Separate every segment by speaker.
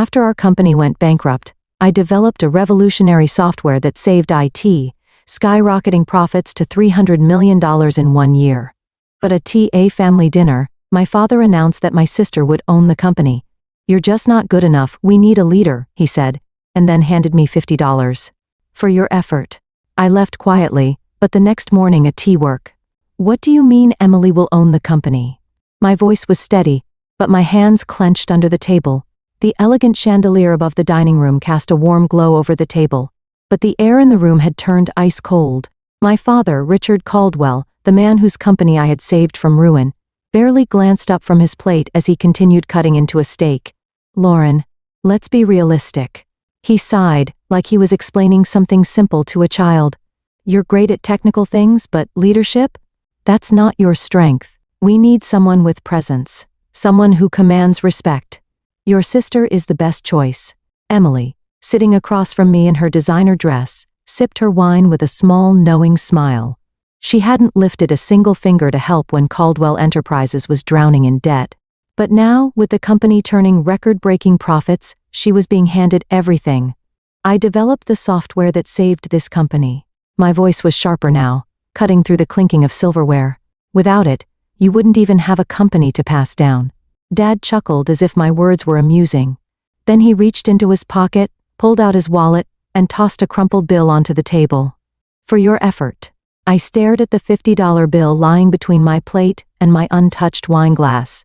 Speaker 1: After our company went bankrupt, I developed a revolutionary software that saved IT, skyrocketing profits to $300 million in 1 year. But at a family dinner, my father announced that my sister would own the company. "You're just not good enough, we need a leader," he said, and then handed me $50. "For your effort." I left quietly, but the next morning at tea work. "What do you mean Emily will own the company?" My voice was steady, but my hands clenched under the table. The elegant chandelier above the dining room cast a warm glow over the table, but the air in the room had turned ice cold. My father, Richard Caldwell, the man whose company I had saved from ruin, barely glanced up from his plate as he continued cutting into a steak. "Lauren, let's be realistic." He sighed, like he was explaining something simple to a child. "You're great at technical things, but leadership? That's not your strength. We need someone with presence, someone who commands respect. Your sister is the best choice." Emily, sitting across from me in her designer dress, sipped her wine with a small, knowing smile. She hadn't lifted a single finger to help when Caldwell Enterprises was drowning in debt. But now, with the company turning record-breaking profits, she was being handed everything. "I developed the software that saved this company." My voice was sharper now, cutting through the clinking of silverware. "Without it, you wouldn't even have a company to pass down." Dad chuckled as if my words were amusing. Then he reached into his pocket, pulled out his wallet, and tossed a crumpled bill onto the table. "For your effort." I stared at the $50 bill lying between my plate and my untouched wine glass.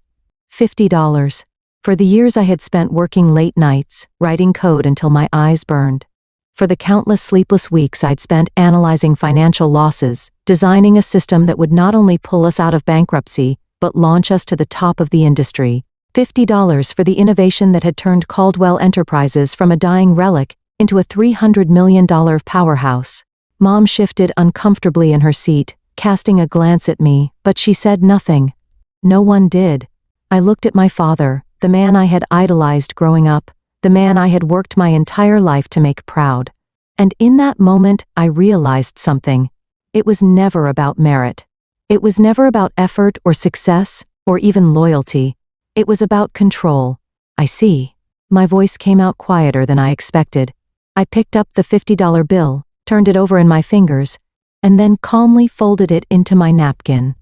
Speaker 1: $50. For the years I had spent working late nights, writing code until my eyes burned. For the countless sleepless weeks I'd spent analyzing financial losses, designing a system that would not only pull us out of bankruptcy, but launch us to the top of the industry. $50 for the innovation that had turned Caldwell Enterprises from a dying relic into a $300 million powerhouse. Mom shifted uncomfortably in her seat, casting a glance at me, but she said nothing. No one did. I looked at my father, the man I had idolized growing up, the man I had worked my entire life to make proud. And in that moment, I realized something. It was never about merit. It was never about effort or success, or even loyalty. It was about control. "I see." My voice came out quieter than I expected. I picked up the $50 bill, turned it over in my fingers, and then calmly folded it into my napkin.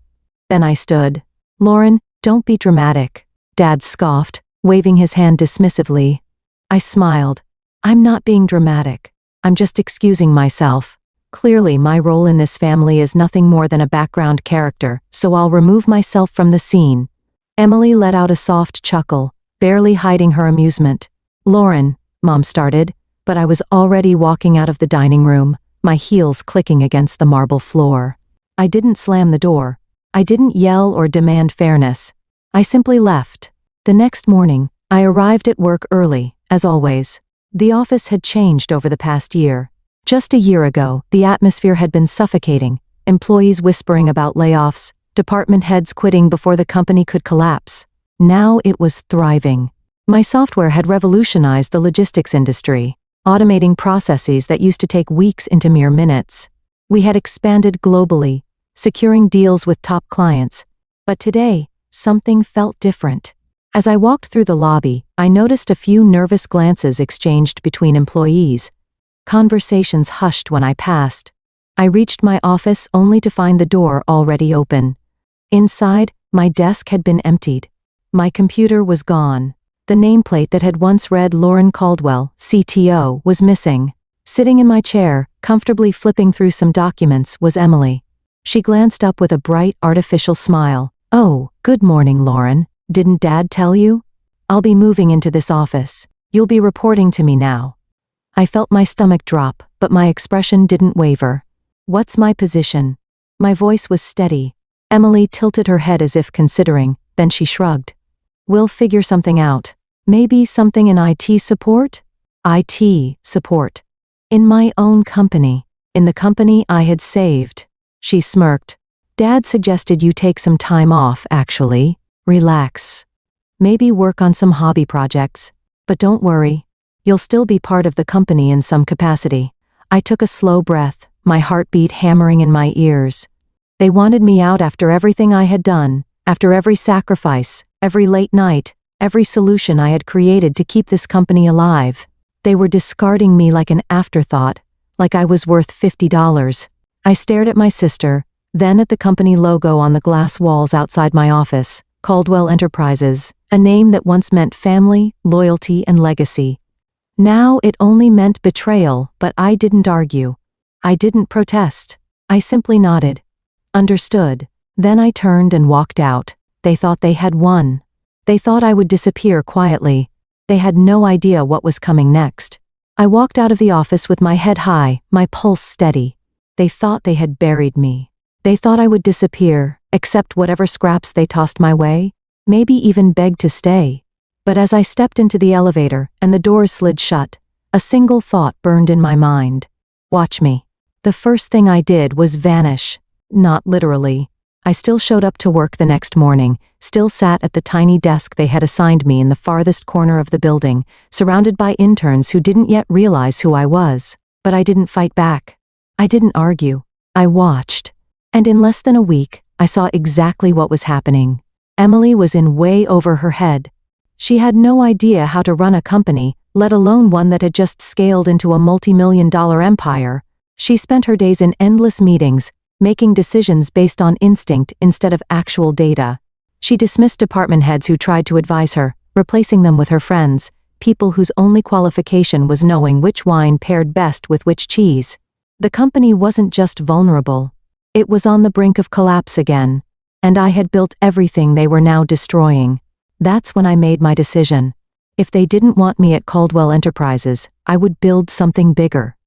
Speaker 1: Then I stood. "Lauren, don't be dramatic," Dad scoffed, waving his hand dismissively. I smiled. "I'm not being dramatic. I'm just excusing myself. Clearly my role in this family is nothing more than a background character, so I'll remove myself from the scene." Emily let out a soft chuckle, barely hiding her amusement. "Lauren," Mom started, but I was already walking out of the dining room, my heels clicking against the marble floor. I didn't slam the door. I didn't yell or demand fairness. I simply left. The next morning, I arrived at work early, as always. The office had changed over the past year. Just a year ago, the atmosphere had been suffocating, employees whispering about layoffs, department heads quitting before the company could collapse. Now it was thriving. My software had revolutionized the logistics industry, automating processes that used to take weeks into mere minutes. We had expanded globally, securing deals with top clients. But today, something felt different. As I walked through the lobby, I noticed a few nervous glances exchanged between employees. Conversations hushed when I passed. I reached my office only to find the door already open. Inside, my desk had been emptied. My computer was gone. The nameplate that had once read Lauren Caldwell, CTO, was missing. Sitting in my chair, comfortably flipping through some documents, was Emily. She glanced up with a bright, artificial smile. "Oh, good morning, Lauren. Didn't Dad tell you? I'll be moving into this office. You'll be reporting to me now." I felt my stomach drop, but my expression didn't waver. "What's my position?" My voice was steady. Emily tilted her head as if considering, then she shrugged. "We'll figure something out. Maybe something in IT support?" IT support. In my own company. In the company I had saved. She smirked. "Dad suggested you take some time off, actually. Relax. Maybe work on some hobby projects. But don't worry. You'll still be part of the company in some capacity." I took a slow breath, my heartbeat hammering in my ears. They wanted me out after everything I had done, after every sacrifice, every late night, every solution I had created to keep this company alive. They were discarding me like an afterthought, like I was worth $50. I stared at my sister, then at the company logo on the glass walls outside my office, Caldwell Enterprises, a name that once meant family, loyalty, and legacy. Now it only meant betrayal, but I didn't argue. I didn't protest. I simply nodded. Understood. Then I turned and walked out. They thought they had won. They thought I would disappear quietly. They had no idea what was coming next. I walked out of the office with my head high, my pulse steady. They thought they had buried me. They thought I would disappear, accept whatever scraps they tossed my way, maybe even beg to stay. But as I stepped into the elevator and the doors slid shut, a single thought burned in my mind. Watch me. The first thing I did was vanish. Not literally. I still showed up to work the next morning, still sat at the tiny desk they had assigned me in the farthest corner of the building, surrounded by interns who didn't yet realize who I was. But I didn't fight back. I didn't argue. I watched. And in less than a week, I saw exactly what was happening. Emily was in way over her head. She had no idea how to run a company, let alone one that had just scaled into a multi-million-dollar empire. She spent her days in endless meetings, making decisions based on instinct instead of actual data. She dismissed department heads who tried to advise her, replacing them with her friends, people whose only qualification was knowing which wine paired best with which cheese. The company wasn't just vulnerable. It was on the brink of collapse again, and I had built everything they were now destroying. That's when I made my decision. If they didn't want me at Caldwell Enterprises, I would build something bigger.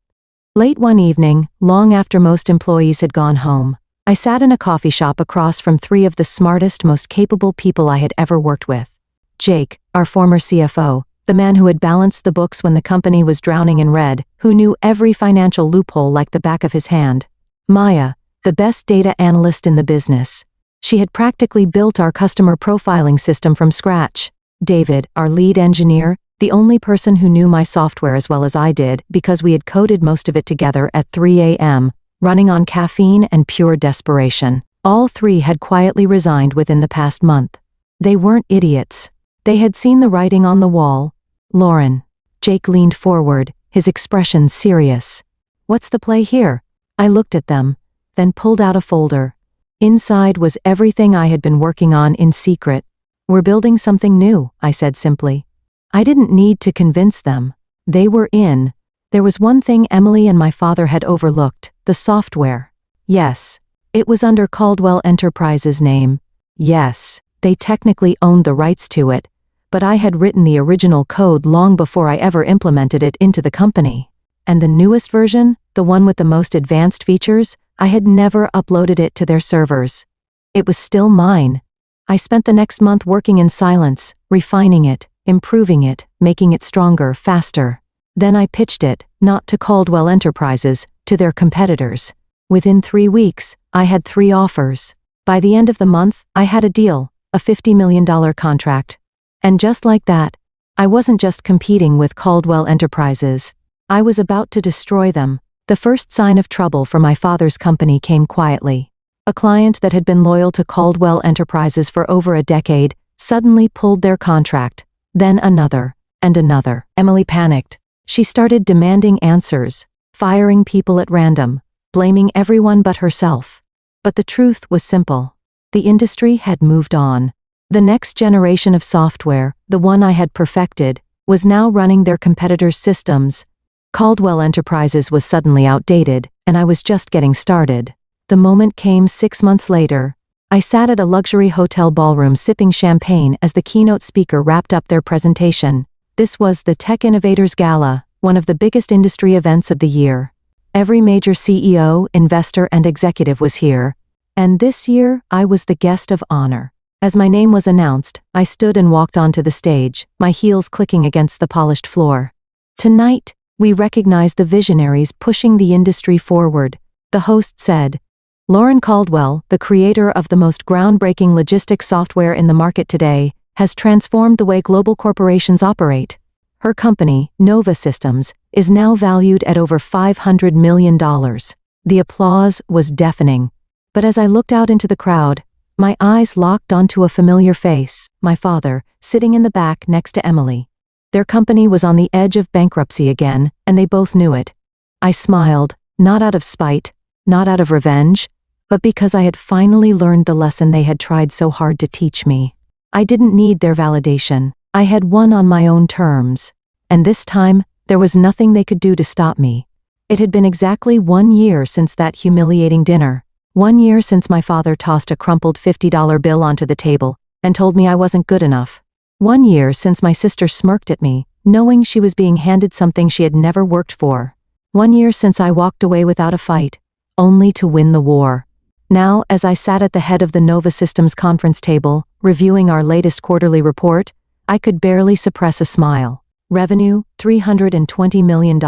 Speaker 1: Late one evening, long after most employees had gone home, I sat in a coffee shop across from three of the smartest, most capable people I had ever worked with. Jake, our former CFO, the man who had balanced the books when the company was drowning in red, who knew every financial loophole like the back of his hand. Maya, the best data analyst in the business. She had practically built our customer profiling system from scratch. David, our lead engineer, the only person who knew my software as well as I did because we had coded most of it together at 3 a.m., running on caffeine and pure desperation. All three had quietly resigned within the past month. They weren't idiots. They had seen the writing on the wall. Lauren. Jake leaned forward, his expression serious. What's the play here? I looked at them, then pulled out a folder. Inside was everything I had been working on in secret. We're building something new, I said simply. I didn't need to convince them. They were in. There was one thing Emily and my father had overlooked, the software. Yes, it was under Caldwell Enterprises' name. Yes, they technically owned the rights to it, but I had written the original code long before I ever implemented it into the company. And the newest version, the one with the most advanced features, I had never uploaded it to their servers. It was still mine. I spent the next month working in silence, refining it, improving it, making it stronger, faster. Then I pitched it, not to Caldwell Enterprises, to their competitors. Within 3 weeks, I had 3 offers. By the end of the month, I had a deal, a $50 million contract. And just like that, I wasn't just competing with Caldwell Enterprises. I was about to destroy them. The first sign of trouble for my father's company came quietly. A client that had been loyal to Caldwell Enterprises for over a decade suddenly pulled their contract, then another, and another. Emily panicked. She started demanding answers, firing people at random, blaming everyone but herself. But the truth was simple. The industry had moved on. The next generation of software, the one I had perfected, was now running their competitors' systems. Caldwell Enterprises was suddenly outdated, and I was just getting started. The moment came 6 months later. I sat at a luxury hotel ballroom sipping champagne as the keynote speaker wrapped up their presentation. This was the Tech Innovators Gala, one of the biggest industry events of the year. Every major CEO, investor, and executive was here. And this year, I was the guest of honor. As my name was announced, I stood and walked onto the stage, my heels clicking against the polished floor. Tonight, we recognize the visionaries pushing the industry forward, the host said. Lauren Caldwell, the creator of the most groundbreaking logistics software in the market today, has transformed the way global corporations operate. Her company, Nova Systems, is now valued at over $500 million. The applause was deafening. But as I looked out into the crowd, My eyes locked onto a familiar face, my father, sitting in the back next to Emily. Their company was on the edge of bankruptcy again, and they both knew it. I smiled, not out of spite, not out of revenge, but because I had finally learned the lesson they had tried so hard to teach me. I didn't need their validation. I had won on my own terms. And this time, there was nothing they could do to stop me. It had been exactly 1 year since that humiliating dinner. 1 year since my father tossed a crumpled $50 bill onto the table and told me I wasn't good enough. 1 year since my sister smirked at me, knowing she was being handed something she had never worked for. 1 year since I walked away without a fight, only to win the war. Now, as I sat at the head of the Nova Systems conference table, reviewing our latest quarterly report, I could barely suppress a smile. Revenue, $320 million.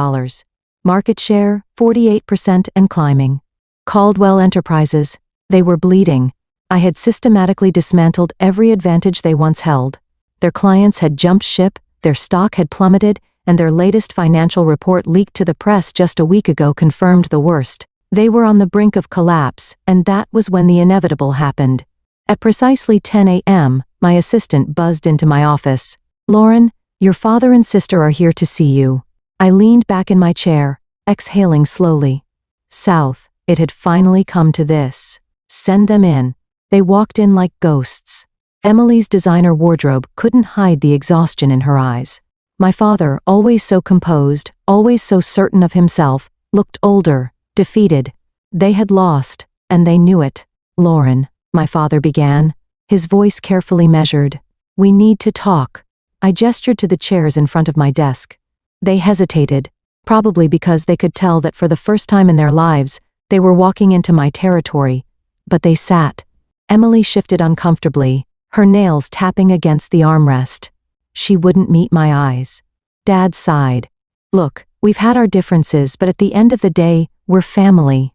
Speaker 1: Market share, 48% and climbing. Caldwell Enterprises, they were bleeding. I had systematically dismantled every advantage they once held. Their clients had jumped ship, their stock had plummeted, and their latest financial report leaked to the press just a week ago confirmed the worst. They were on the brink of collapse, and that was when the inevitable happened. At precisely 10 a.m., my assistant buzzed into my office. "Lauren, your father and sister are here to see you." I leaned back in my chair, exhaling slowly. South, it had finally come to this. Send them in. They walked in like ghosts. Emily's designer wardrobe couldn't hide the exhaustion in her eyes. My father, always so composed, always so certain of himself, looked older, defeated. They had lost, and they knew it. "Lauren," my father began, his voice carefully measured. "We need to talk." I gestured to the chairs in front of my desk. They hesitated, probably because they could tell that for the first time in their lives, they were walking into my territory. But they sat. Emily shifted uncomfortably, her nails tapping against the armrest. She wouldn't meet my eyes. Dad sighed. "Look, we've had our differences, but at the end of the day, we're family.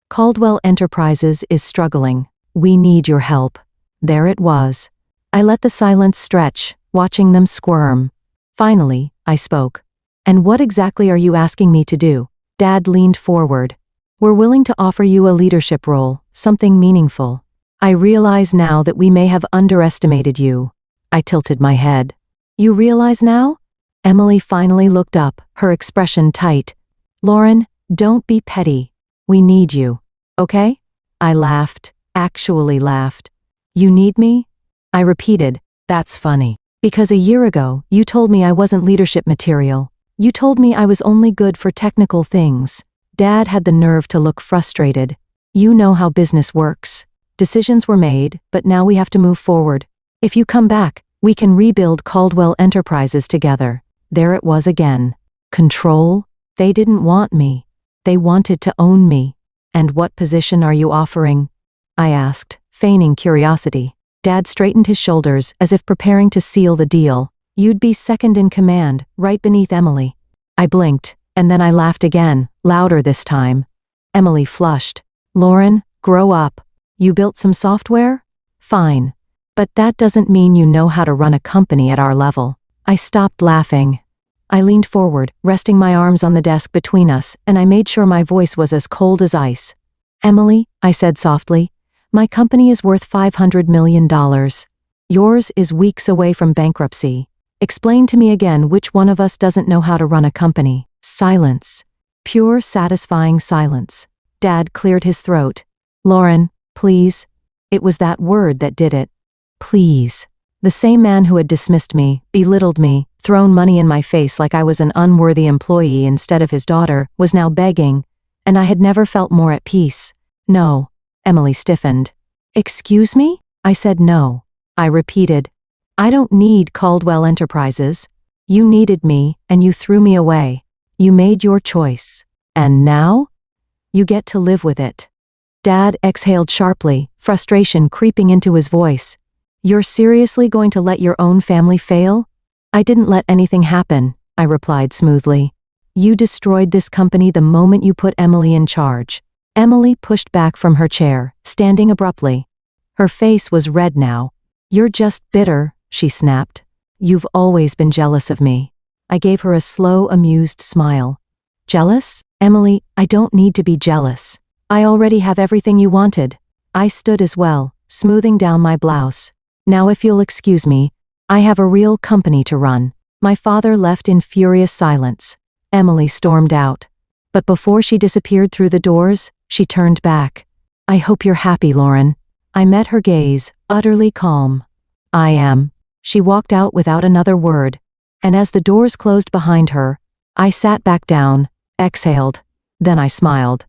Speaker 1: Caldwell Enterprises is struggling. We need your help." There it was. I let the silence stretch, watching them squirm. Finally, I spoke. "And what exactly are you asking me to do?" Dad leaned forward. "We're willing to offer you a leadership role, something meaningful. I realize now that we may have underestimated you." I tilted my head. "You realize now?" Emily finally looked up, her expression tight. "Lauren, don't be petty. We need you. Okay?" I laughed, actually laughed. "You need me?" I repeated. "That's funny. Because a year ago, you told me I wasn't leadership material. You told me I was only good for technical things." Dad had the nerve to look frustrated. "You know how business works. Decisions were made, but now we have to move forward. If you come back, we can rebuild Caldwell Enterprises together." There it was again. Control? They didn't want me. They wanted to own me. "And what position are you offering?" I asked, feigning curiosity. Dad straightened his shoulders as if preparing to seal the deal. "You'd be second in command, right beneath Emily." I blinked, and then I laughed again, louder this time. Emily flushed. "Lauren, grow up. You built some software? Fine. But that doesn't mean you know how to run a company at our level." I stopped laughing. I leaned forward, resting my arms on the desk between us, and I made sure my voice was as cold as ice. "Emily," I said softly, "my company is worth $500 million. Yours is weeks away from bankruptcy. Explain to me again which one of us doesn't know how to run a company." Silence. Pure, satisfying silence. Dad cleared his throat. "Lauren, please." It was that word that did it. Please. The same man who had dismissed me, belittled me, thrown money in my face like I was an unworthy employee instead of his daughter, was now begging, and I had never felt more at peace. "No." Emily stiffened. "Excuse me?" I said no. I repeated. "I don't need Caldwell Enterprises. You needed me, and you threw me away. You made your choice. And now? You get to live with it." Dad exhaled sharply, frustration creeping into his voice. "You're seriously going to let your own family fail?" "I didn't let anything happen," I replied smoothly. "You destroyed this company the moment you put Emily in charge." Emily pushed back from her chair, standing abruptly. Her face was red now. "You're just bitter," she snapped. "You've always been jealous of me." I gave her a slow, amused smile. "Jealous? Emily, I don't need to be jealous. I already have everything you wanted." I stood as well, smoothing down my blouse. Now if you'll excuse me, I have a real company to run. My father left in furious silence. Emily stormed out. But before she disappeared through the doors, she turned back. I hope you're happy, Lauren. I met her gaze, utterly calm. I am. She walked out without another word, and as the doors closed behind her, I sat back down, exhaled, then I smiled.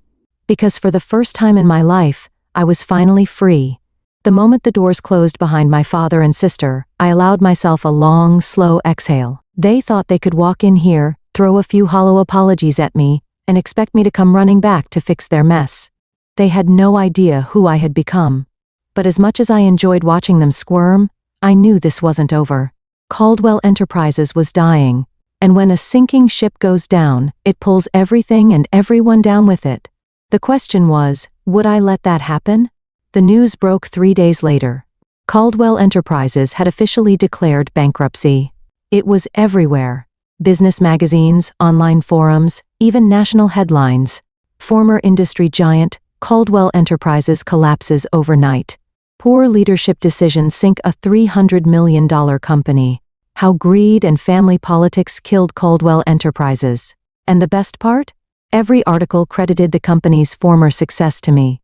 Speaker 1: Because for the first time in my life, I was finally free. The moment the doors closed behind my father and sister, I allowed myself a long, slow exhale. They thought they could walk in here, throw a few hollow apologies at me, and expect me to come running back to fix their mess. They had no idea who I had become. But as much as I enjoyed watching them squirm, I knew this wasn't over. Caldwell Enterprises was dying, and when a sinking ship goes down, it pulls everything and everyone down with it. The question was, would I let that happen? The news broke 3 days later. Caldwell Enterprises had officially declared bankruptcy. It was everywhere. Business magazines, online forums, even national headlines. Former industry giant, Caldwell Enterprises collapses overnight. Poor leadership decisions sink a $300 million company. How greed and family politics killed Caldwell Enterprises. And the best part? Every article credited the company's former success to me.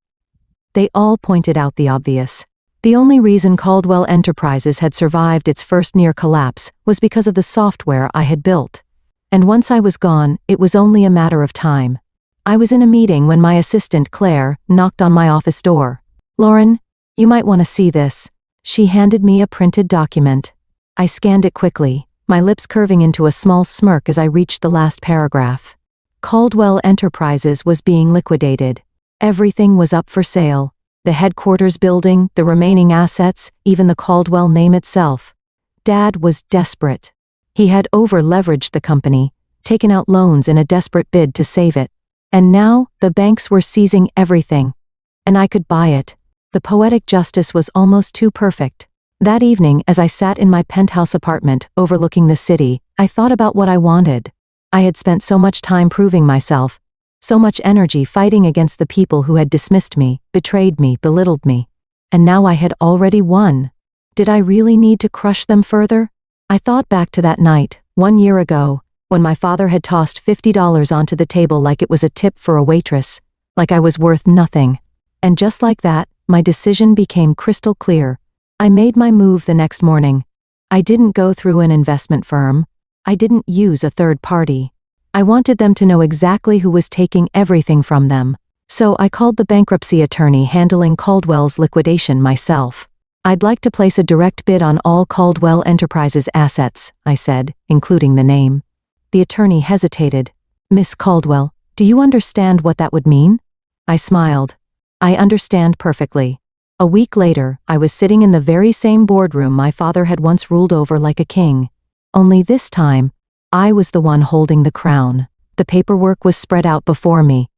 Speaker 1: They all pointed out the obvious. The only reason Caldwell Enterprises had survived its first near collapse was because of the software I had built. And once I was gone, it was only a matter of time. I was in a meeting when my assistant, Claire, knocked on my office door. Lauren, you might want to see this. She handed me a printed document. I scanned it quickly, my lips curving into a small smirk as I reached the last paragraph. Caldwell Enterprises was being liquidated. Everything was up for sale. The headquarters building, the remaining assets, even the Caldwell name itself. Dad was desperate. He had over-leveraged the company, taken out loans in a desperate bid to save it. And now, the banks were seizing everything. And I could buy it. The poetic justice was almost too perfect. That evening, as I sat in my penthouse apartment overlooking the city, I thought about what I wanted. I had spent so much time proving myself, so much energy fighting against the people who had dismissed me, betrayed me, belittled me. And now I had already won. Did I really need to crush them further? I thought back to that night, 1 year ago, when my father had tossed $50 onto the table like it was a tip for a waitress, like I was worth nothing. And just like that, my decision became crystal clear. I made my move the next morning. I didn't go through an investment firm. I didn't use a third party. I wanted them to know exactly who was taking everything from them. So I called the bankruptcy attorney handling Caldwell's liquidation myself. I'd like to place a direct bid on all Caldwell Enterprises assets, I said, including the name. The attorney hesitated. Miss Caldwell, do you understand what that would mean? I smiled. I understand perfectly. A week later, I was sitting in the very same boardroom my father had once ruled over like a king. Only this time, I was the one holding the crown. The paperwork was spread out before me.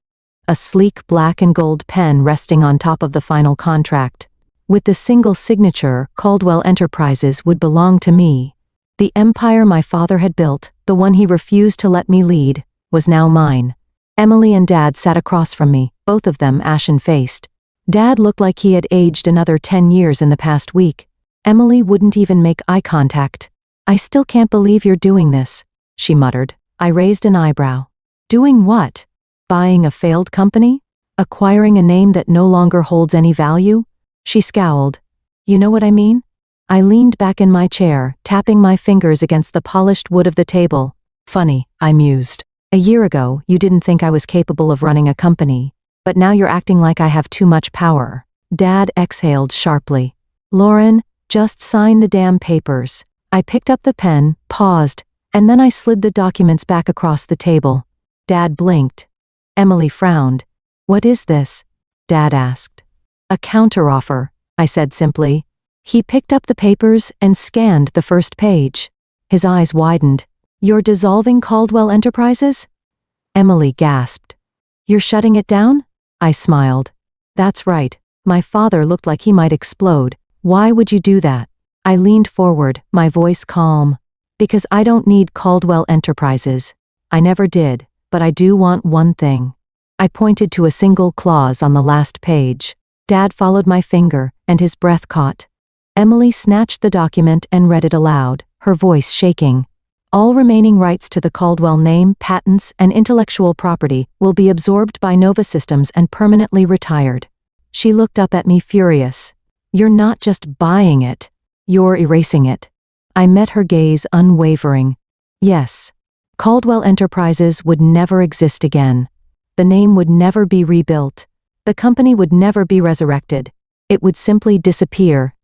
Speaker 1: A sleek black and gold pen resting on top of the final contract. With the single signature, Caldwell Enterprises would belong to me. The empire my father had built, the one he refused to let me lead, was now mine. Emily and Dad sat across from me, both of them ashen-faced. Dad looked like he had aged another 10 years in the past week. Emily wouldn't even make eye contact. I still can't believe you're doing this, she muttered. I raised an eyebrow. Doing what? Buying a failed company? Acquiring a name that no longer holds any value? She scowled. You know what I mean? I leaned back in my chair, tapping my fingers against the polished wood of the table. Funny, I mused. A year ago, you didn't think I was capable of running a company, but now you're acting like I have too much power. Dad exhaled sharply. Lauren, just sign the damn papers. I picked up the pen, paused, and then I slid the documents back across the table. Dad blinked. Emily frowned. What is this? Dad asked. A counteroffer, I said simply. He picked up the papers and scanned the first page. His eyes widened. You're dissolving Caldwell Enterprises? Emily gasped. You're shutting it down? I smiled. That's right. My father looked like he might explode. Why would you do that? I leaned forward, my voice calm. Because I don't need Caldwell Enterprises. I never did, but I do want one thing. I pointed to a single clause on the last page. Dad followed my finger, and his breath caught. Emily snatched the document and read it aloud, her voice shaking. All remaining rights to the Caldwell name, patents, and intellectual property will be absorbed by Nova Systems and permanently retired. She looked up at me furious. You're not just buying it. You're erasing it. I met her gaze unwavering. Yes. Caldwell Enterprises would never exist again. The name would never be rebuilt. The company would never be resurrected. It would simply disappear.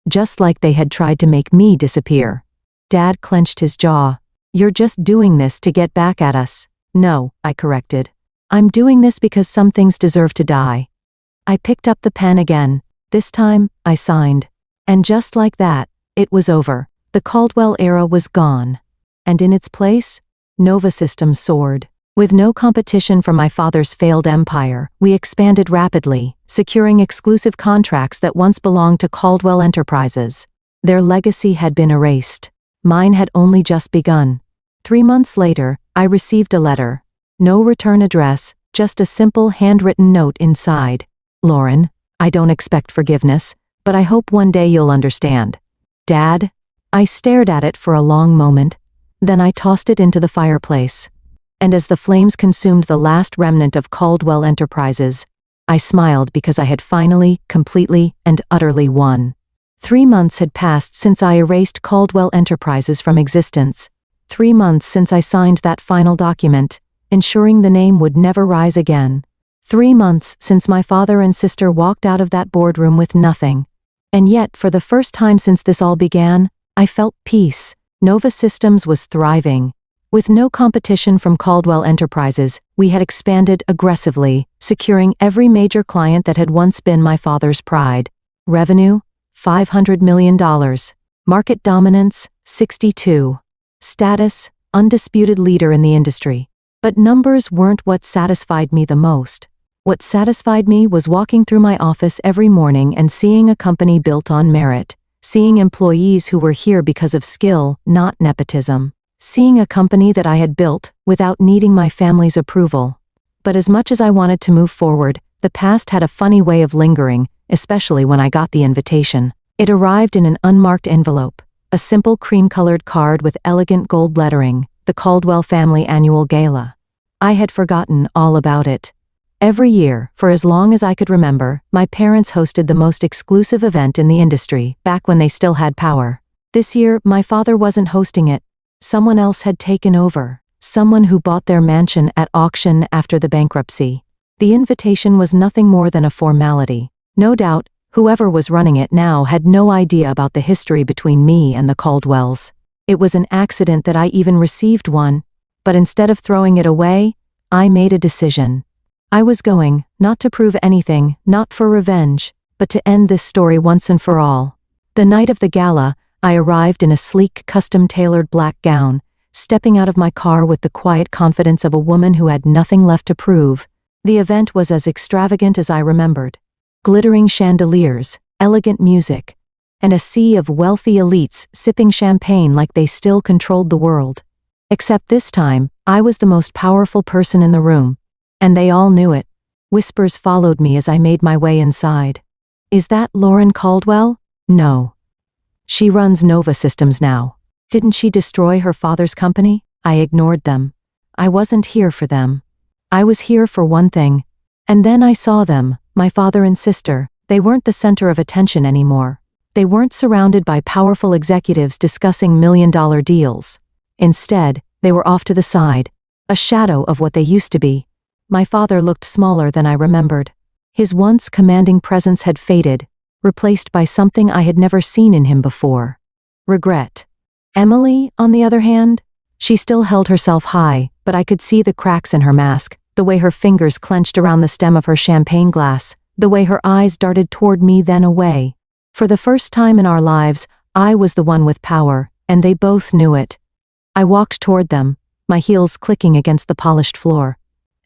Speaker 1: Just like they had tried to make me disappear. Dad clenched his jaw. You're just doing this to get back at us. No, I corrected. I'm doing this because some things deserve to die. I picked up the pen again. This time, I signed. And just like that, it was over. The Caldwell era was gone. And in its place, Nova Systems soared. With no competition from my father's failed empire, we expanded rapidly, securing exclusive contracts that once belonged to Caldwell Enterprises. Their legacy had been erased. Mine had only just begun. 3 months later, I received a letter. No return address, just a simple handwritten note inside. Lauren, I don't expect forgiveness, but I hope one day you'll understand. Dad? I stared at it for a long moment. Then I tossed it into the fireplace. And as the flames consumed the last remnant of Caldwell Enterprises, I smiled because I had finally, completely, and utterly won. 3 months had passed since I erased Caldwell Enterprises from existence. 3 months since I signed that final document, ensuring the name would never rise again. 3 months since my father and sister walked out of that boardroom with nothing. And yet, for the first time since this all began, I felt peace. Nova Systems was thriving. With no competition from Caldwell Enterprises, we had expanded aggressively, securing every major client that had once been my father's pride. Revenue? $500 million. Market dominance? 62. Status? Undisputed leader in the industry. But numbers weren't what satisfied me the most. What satisfied me was walking through my office every morning and seeing a company built on merit, seeing employees who were here because of skill, not nepotism. Seeing a company that I had built without needing my family's approval. But as much as I wanted to move forward, the past had a funny way of lingering, especially when I got the invitation. It arrived in an unmarked envelope, a simple cream-colored card with elegant gold lettering, the Caldwell Family Annual Gala. I had forgotten all about it. Every year, for as long as I could remember, my parents hosted the most exclusive event in the industry, back when they still had power. This year, my father wasn't hosting it. Someone else had taken over, someone who bought their mansion at auction after the bankruptcy. The invitation was nothing more than a formality. No doubt, whoever was running it now had no idea about the history between me and the Caldwells. It was an accident that I even received one, but instead of throwing it away, I made a decision. I was going, not to prove anything, not for revenge, but to end this story once and for all. The night of the gala, I arrived in a sleek, custom-tailored black gown, stepping out of my car with the quiet confidence of a woman who had nothing left to prove. The event was as extravagant as I remembered. Glittering chandeliers, elegant music, and a sea of wealthy elites sipping champagne like they still controlled the world. Except this time, I was the most powerful person in the room, and they all knew it. Whispers followed me as I made my way inside. Is that Lauren Caldwell? No. She runs Nova Systems now. Didn't she destroy her father's company? I ignored them. I wasn't here for them. I was here for one thing. And then I saw them, my father and sister. They weren't the center of attention anymore. They weren't surrounded by powerful executives discussing million-dollar deals. Instead, they were off to the side, a shadow of what they used to be. My father looked smaller than I remembered. His once commanding presence had faded, replaced by something I had never seen in him before. Regret. Emily, on the other hand, she still held herself high, but I could see the cracks in her mask, the way her fingers clenched around the stem of her champagne glass, the way her eyes darted toward me then away. For the first time in our lives, I was the one with power, and they both knew it. I walked toward them, my heels clicking against the polished floor.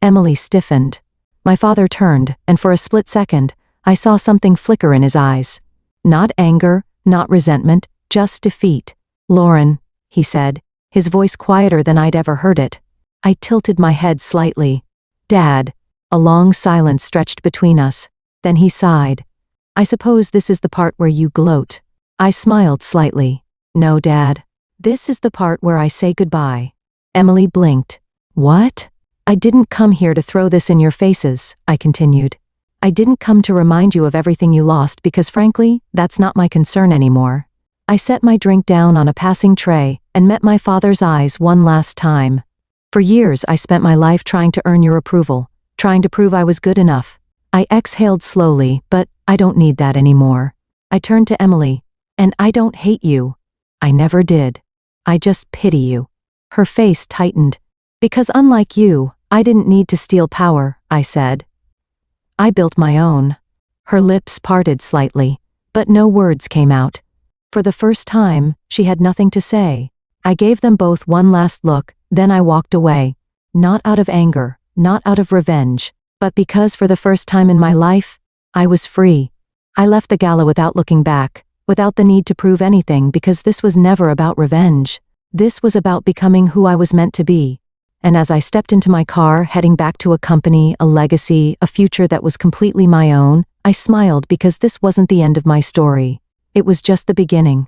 Speaker 1: Emily stiffened. My father turned, and for a split second, I saw something flicker in his eyes. Not anger, not resentment, just defeat. Lauren, he said, his voice quieter than I'd ever heard it. I tilted my head slightly. Dad. A long silence stretched between us. Then he sighed. I suppose this is the part where you gloat. I smiled slightly. No, Dad. This is the part where I say goodbye. Emily blinked. What? I didn't come here to throw this in your faces, I continued. I didn't come to remind you of everything you lost because frankly, that's not my concern anymore. I set my drink down on a passing tray and met my father's eyes one last time. For years I spent my life trying to earn your approval, trying to prove I was good enough. I exhaled slowly, but I don't need that anymore. I turned to Emily. And I don't hate you. I never did. I just pity you. Her face tightened. Because unlike you, I didn't need to steal power, I said. I built my own. Her lips parted slightly, but no words came out. For the first time, she had nothing to say. I gave them both one last look, then I walked away. Not out of anger, not out of revenge, but because for the first time in my life, I was free. I left the gala without looking back, without the need to prove anything because this was never about revenge. This was about becoming who I was meant to be. And as I stepped into my car, heading back to a company, a legacy, a future that was completely my own, I smiled because this wasn't the end of my story. It was just the beginning.